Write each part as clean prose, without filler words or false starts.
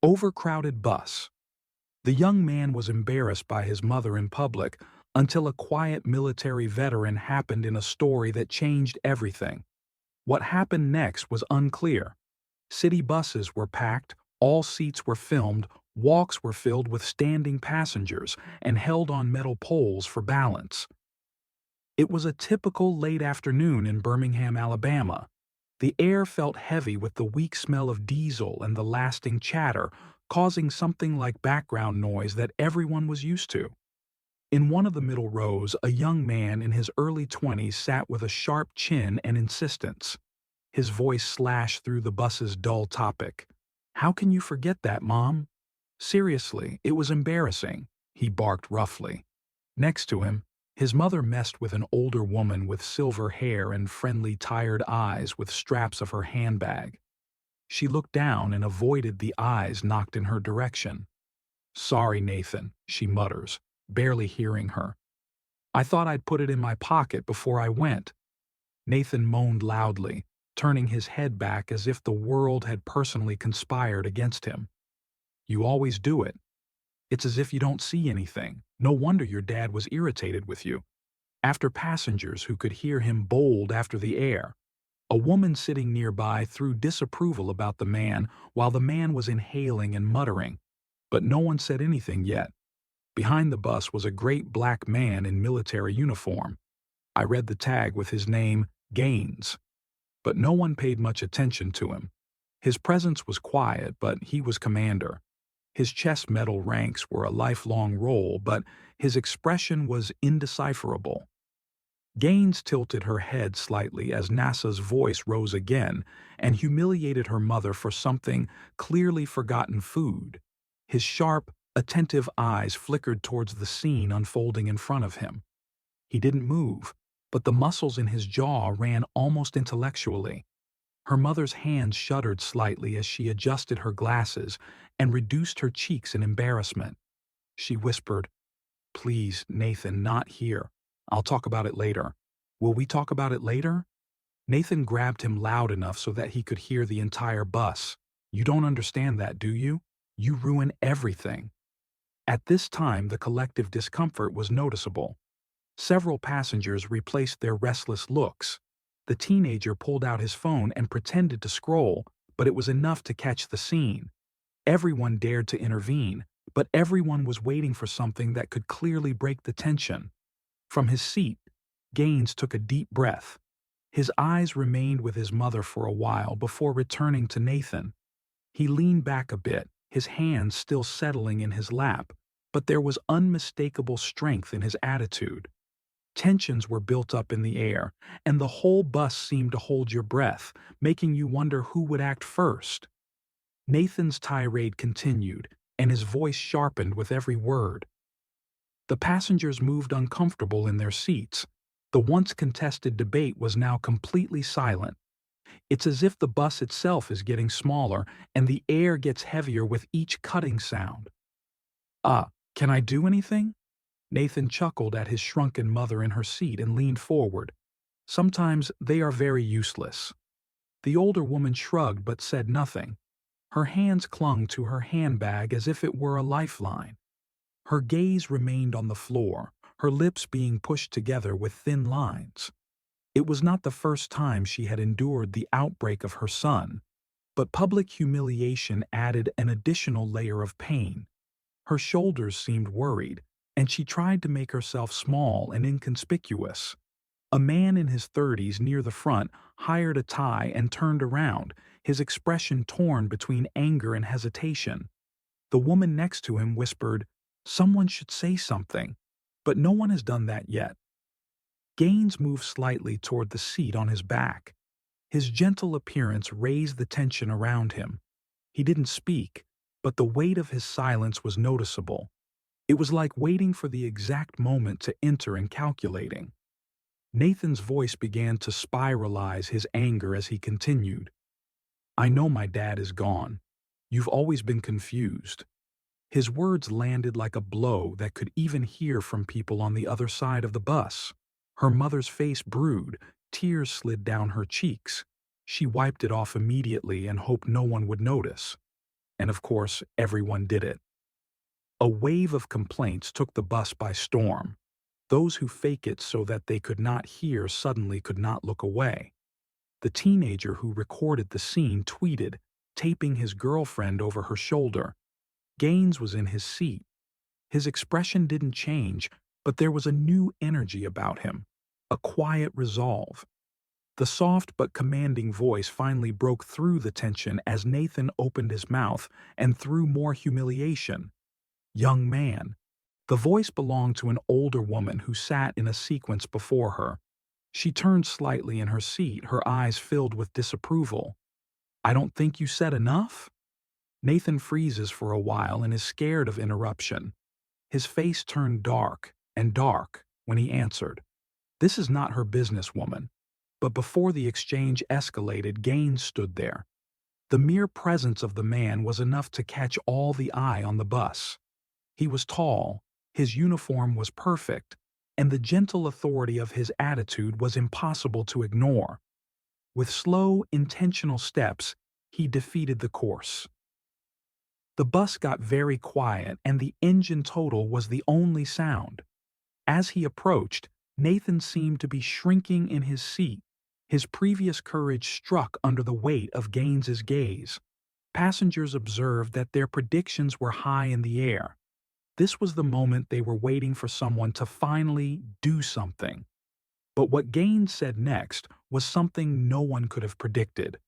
Overcrowded bus. The young man was embarrassed by his mother in public until a quiet military veteran happened in a story that changed everything. What happened next was unclear. City buses were packed, all seats were filmed, walks were filled with standing passengers and held on metal poles for balance. It was a typical late afternoon in Birmingham, Alabama. The air felt heavy with the weak smell of diesel and the lasting chatter, causing something like background noise that everyone was used to. In one of the middle rows, a young man in his early 20s sat with a sharp chin and insistence. His voice slashed through the bus's dull topic. "How can you forget that, Mom?" "Seriously, it was embarrassing," he barked roughly. Next to him, his mother messed with an older woman with silver hair and friendly, tired eyes with straps of her handbag. She looked down and avoided the eyes knocked in her direction. "Sorry, Nathan," she mutters, barely hearing her. "I thought I'd put it in my pocket before I went." Nathan moaned loudly, turning his head back as if the world had personally conspired against him. "You always do it. It's as if you don't see anything. No wonder your dad was irritated with you." After passengers who could hear him bowled after the air, a woman sitting nearby threw disapproval about the man while the man was inhaling and muttering, but no one said anything yet. Behind the bus was a great black man in military uniform. I read the tag with his name, Gaines, but no one paid much attention to him. His presence was quiet, but he was commander. His chest metal ranks were a lifelong role, but his expression was indecipherable. Gaines tilted her head slightly as NASA's voice rose again and humiliated her mother for something clearly forgotten food. His sharp, attentive eyes flickered towards the scene unfolding in front of him. He didn't move, but the muscles in his jaw ran almost intellectually. Her mother's hands shuddered slightly as she adjusted her glasses and reduced her cheeks in embarrassment. She whispered, "Please, Nathan, not here. I'll talk about it later." "Will we talk about it later?" Nathan grabbed him loud enough so that he could hear the entire bus. "You don't understand that, do you? You ruin everything." At this time, the collective discomfort was noticeable. Several passengers replaced their restless looks. The teenager pulled out his phone and pretended to scroll, but it was enough to catch the scene. Everyone dared to intervene, but everyone was waiting for something that could clearly break the tension. From his seat, Gaines took a deep breath. His eyes remained with his mother for a while before returning to Nathan. He leaned back a bit, his hands still settling in his lap, but there was unmistakable strength in his attitude. Tensions were built up in the air, and the whole bus seemed to hold your breath, making you wonder who would act first. Nathan's tirade continued, and his voice sharpened with every word. The passengers moved uncomfortable in their seats. The once contested debate was now completely silent. It's as if the bus itself is getting smaller and the air gets heavier with each cutting sound. Can I do anything?" Nathan chuckled at his shrunken mother in her seat and leaned forward. "Sometimes they are very useless." The older woman shrugged but said nothing. Her hands clung to her handbag as if it were a lifeline. Her gaze remained on the floor, her lips being pushed together with thin lines. It was not the first time she had endured the outbreak of her son, but public humiliation added an additional layer of pain. Her shoulders seemed worried, and she tried to make herself small and inconspicuous. A man in his 30s near the front hired a tie and turned around, his expression torn between anger and hesitation. The woman next to him whispered, "Someone should say something," but no one has done that yet. Gaines moved slightly toward the seat on his back. His gentle appearance raised the tension around him. He didn't speak, but the weight of his silence was noticeable. It was like waiting for the exact moment to enter and calculating. Nathan's voice began to spiralize his anger as he continued. "I know my dad is gone. You've always been confused." His words landed like a blow that could even hear from people on the other side of the bus. Her mother's face brewed, tears slid down her cheeks. She wiped it off immediately and hoped no one would notice. And of course, everyone did it. A wave of complaints took the bus by storm. Those who fake it so that they could not hear suddenly could not look away. The teenager who recorded the scene tweeted, taping his girlfriend over her shoulder. Gaines was in his seat. His expression didn't change, but there was a new energy about him, a quiet resolve. The soft but commanding voice finally broke through the tension as Nathan opened his mouth and threw more humiliation. "Young man." The voice belonged to an older woman who sat in a sequence before her. She turned slightly in her seat, her eyes filled with disapproval. "I don't think you said enough?" Nathan freezes for a while and is scared of interruption. His face turned dark and dark when he answered, "This is not her business, woman." But before the exchange escalated, Gaines stood there. The mere presence of the man was enough to catch all the eye on the bus. He was tall, his uniform was perfect, and the gentle authority of his attitude was impossible to ignore. With slow, intentional steps, he defeated the course. The bus got very quiet and the engine total was the only sound. As he approached, Nathan seemed to be shrinking in his seat. His previous courage struck under the weight of Gaines's gaze. Passengers observed that their predictions were high in the air. This was the moment they were waiting for someone to finally do something. But what Gaines said next was something no one could have predicted.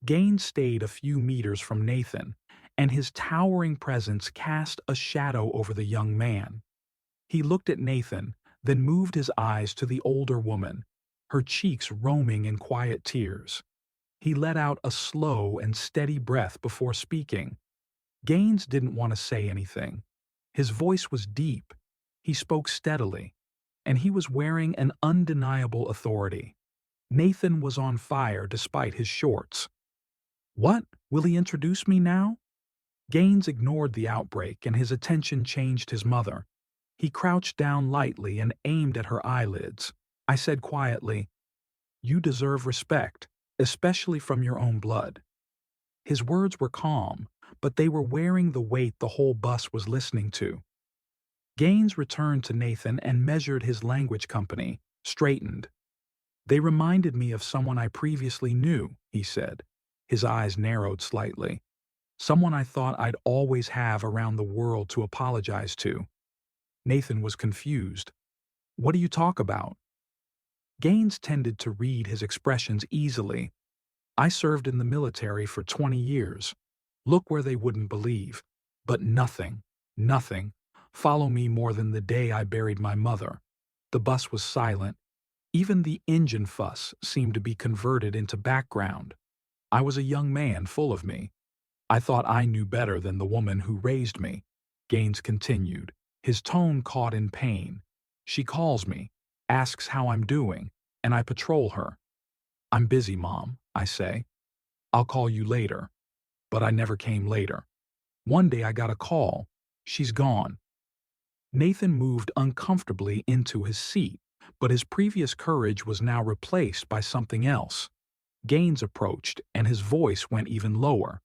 Gaines stayed a few meters from Nathan, and his towering presence cast a shadow over the young man. He looked at Nathan, then moved his eyes to the older woman, her cheeks roaming in quiet tears. He let out a slow and steady breath before speaking. Gaines didn't want to say anything. His voice was deep. He spoke steadily, and he was wearing an undeniable authority. Nathan was on fire despite his shorts. "What? Will he introduce me now?" Gaines ignored the outbreak, and his attention changed his mother. He crouched down lightly and aimed at her eyelids. I said quietly, "You deserve respect, especially from your own blood." His words were calm, but they were wearing the weight the whole bus was listening to. Gaines returned to Nathan and measured his language company, straightened. "They reminded me of someone I previously knew," he said. His eyes narrowed slightly. "Someone I thought I'd always have around the world to apologize to." Nathan was confused. "What do you talk about?" Gaines tended to read his expressions easily. "I served in the military for 20 years. Look where they wouldn't believe. But nothing, nothing. Follow me more than the day I buried my mother." The bus was silent. Even the engine fuss seemed to be converted into background. I was a young man full of me. I thought I knew better than the woman who raised me. Gaines continued, his tone caught in pain. "She calls me, asks how I'm doing, and I patrol her. 'I'm busy, Mom,' I say. 'I'll call you later.' But I never came later. One day I got a call. She's gone." Nathan moved uncomfortably into his seat, but his previous courage was now replaced by something else. Gaines approached, and his voice went even lower.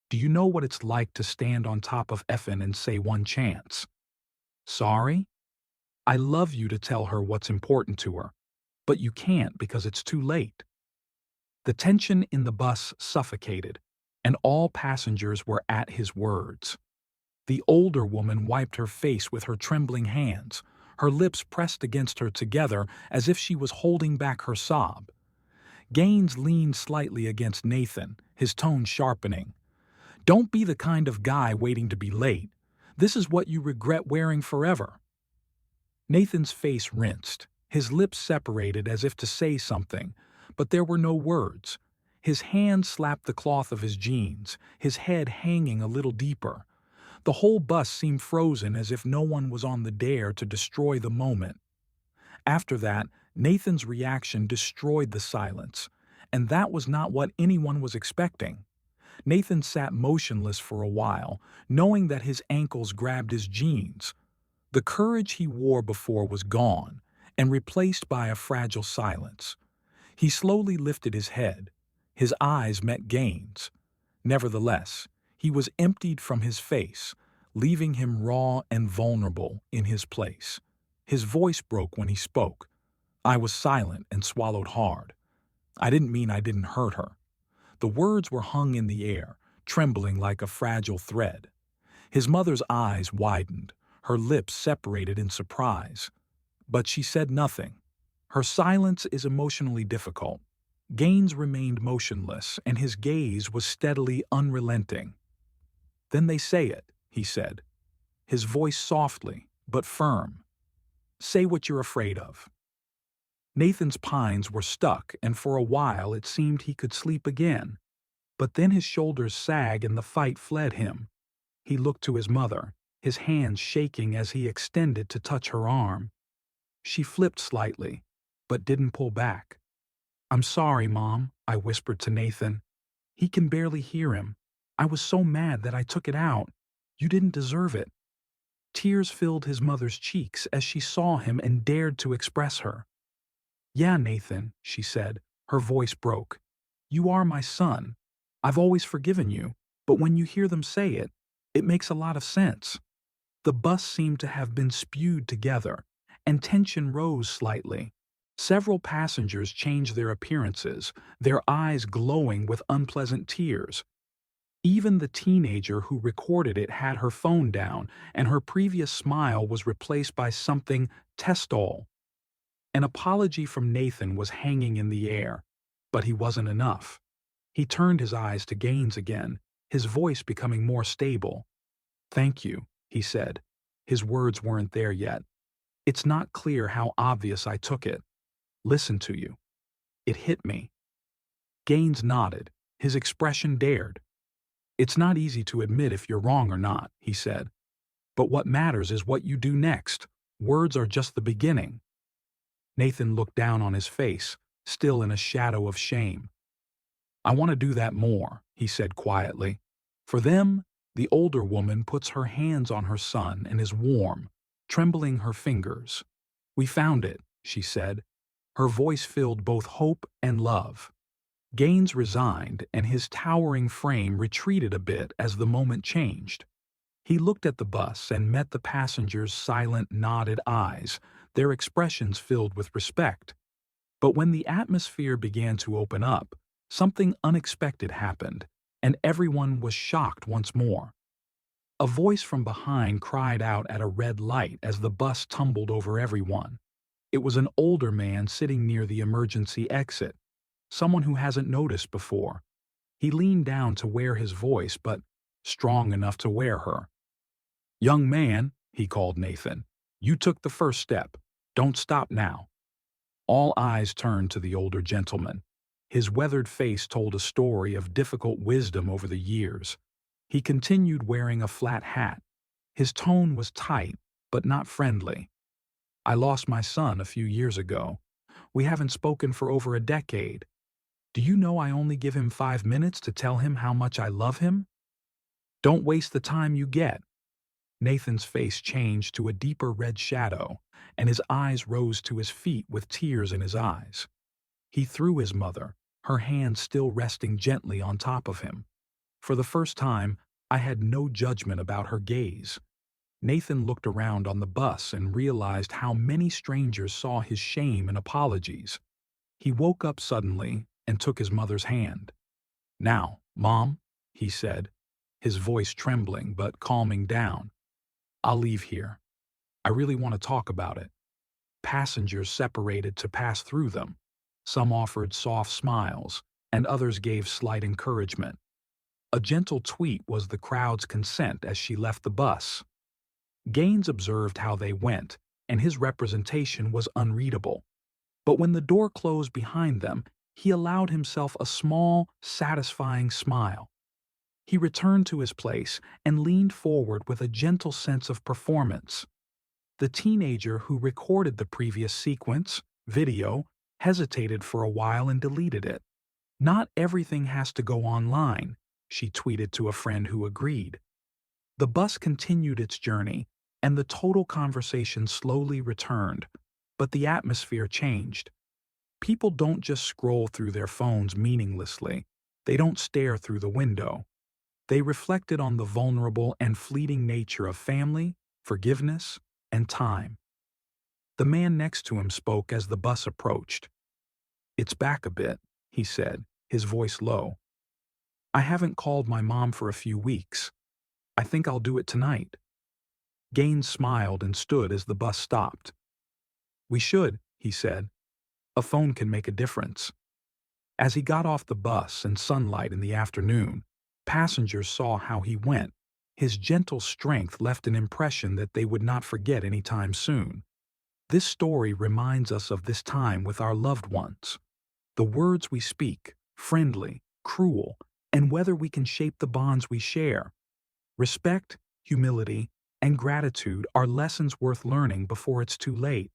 "Do you know what it's like to stand on top of effin' and say one chance? Sorry? I love you to tell her what's important to her, but you can't because it's too late." The tension in the bus suffocated, and all passengers were at his words. The older woman wiped her face with her trembling hands, her lips pressed against her together as if she was holding back her sob. Gaines leaned slightly against Nathan, his tone sharpening. "Don't be the kind of guy waiting to be late. This is what you regret wearing forever." Nathan's face rinsed, his lips separated as if to say something, but there were no words. His hand slapped the cloth of his jeans, his head hanging a little deeper. The whole bus seemed frozen as if no one was on the dare to destroy the moment. After that, Nathan's reaction destroyed the silence, and that was not what anyone was expecting. Nathan sat motionless for a while, knowing that his ankles grabbed his jeans. The courage he wore before was gone, and replaced by a fragile silence. He slowly lifted his head. His eyes met Gaines. Nevertheless, He was emptied from his face, leaving him raw and vulnerable in his place. His voice broke when he spoke. I was silent and swallowed hard. I didn't mean I didn't hurt her. The words were hung in the air, trembling like a fragile thread. His mother's eyes widened, her lips separated in surprise. But she said nothing. Her silence is emotionally difficult. Gaines remained motionless, and his gaze was steadily unrelenting. Then they say it, he said, his voice softly but firm. Say what you're afraid of. Nathan's pines were stuck, and for a while it seemed he could sleep again. But then his shoulders sagged and the fight fled him. He looked to his mother, his hands shaking as he extended to touch her arm. She flipped slightly, but didn't pull back. I'm sorry, Mom, I whispered to Nathan. He can barely hear him. I was so mad that I took it out. You didn't deserve it. Tears filled his mother's cheeks as she saw him and dared to express her. Yeah, Nathan, she said, her voice broke. You are my son. I've always forgiven you, but when you hear them say it, it makes a lot of sense. The bus seemed to have been spewed together, and tension rose slightly. Several passengers changed their appearances, their eyes glowing with unpleasant tears. Even the teenager who recorded it had her phone down, and her previous smile was replaced by something testole. An apology from Nathan was hanging in the air, but he wasn't enough. He turned his eyes to Gaines again, his voice becoming more stable. Thank you, he said. His words weren't there yet. It's not clear how obvious I took it. Listen to you. It hit me. Gaines nodded, his expression dared. It's not easy to admit if you're wrong or not, he said. But what matters is what you do next. Words are just the beginning. Nathan looked down on his face, still in a shadow of shame. I want to do that more, he said quietly. For them, the older woman puts her hands on her son and is warm, trembling her fingers. We found it, she said. Her voice filled both hope and love. Gaines resigned, and his towering frame retreated a bit as the moment changed. He looked at the bus and met the passengers' silent, nodded eyes, their expressions filled with respect. But when the atmosphere began to open up, something unexpected happened, and everyone was shocked once more. A voice from behind cried out at a red light as the bus tumbled over everyone. It was an older man sitting near the emergency exit, someone who hasn't noticed before. He leaned down to wear his voice, but strong enough to wear her. Young man, he called Nathan, you took the first step. Don't stop now. All eyes turned to the older gentleman. His weathered face told a story of difficult wisdom over the years. He continued wearing a flat hat. His tone was tight, but not friendly. I lost my son a few years ago. We haven't spoken for over a decade. Do you know I only give him 5 minutes to tell him how much I love him? Don't waste the time you get. Nathan's face changed to a deeper red shadow, and his eyes rose to his feet with tears in his eyes. He threw his mother, her hand still resting gently on top of him. For the first time, I had no judgment about her gaze. Nathan looked around on the bus and realized how many strangers saw his shame and apologies. He woke up suddenly and took his mother's hand. Now, Mom, he said, his voice trembling but calming down. I'll leave here. I really want to talk about it. Passengers separated to pass through them. Some offered soft smiles, and others gave slight encouragement. A gentle tweet was the crowd's consent as she left the bus. Gaines observed how they went, and his representation was unreadable. But when the door closed behind them, he allowed himself a small, satisfying smile. He returned to his place and leaned forward with a gentle sense of performance. The teenager who recorded the previous sequence, video, hesitated for a while and deleted it. Not everything has to go online, she tweeted to a friend who agreed. The bus continued its journey, and the total conversation slowly returned, but the atmosphere changed. People don't just scroll through their phones meaninglessly. They don't stare through the window. They reflected on the vulnerable and fleeting nature of family, forgiveness, and time. The man next to him spoke as the bus approached. "It's back a bit," he said, his voice low. "I haven't called my mom for a few weeks. I think I'll do it tonight." Gaines smiled and stood as the bus stopped. "We should," he said. "A phone can make a difference." As he got off the bus in sunlight in the afternoon, passengers saw how he went. His gentle strength left an impression that they would not forget any time soon. This story reminds us of this time with our loved ones. The words we speak, friendly, cruel, and whether we can shape the bonds we share. Respect, humility, and gratitude are lessons worth learning before it's too late.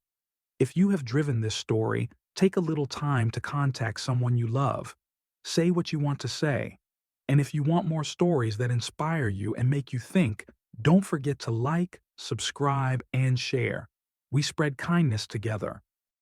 If you have driven this story, take a little time to contact someone you love. Say what you want to say. And if you want more stories that inspire you and make you think, don't forget to like, subscribe, and share. We spread kindness together.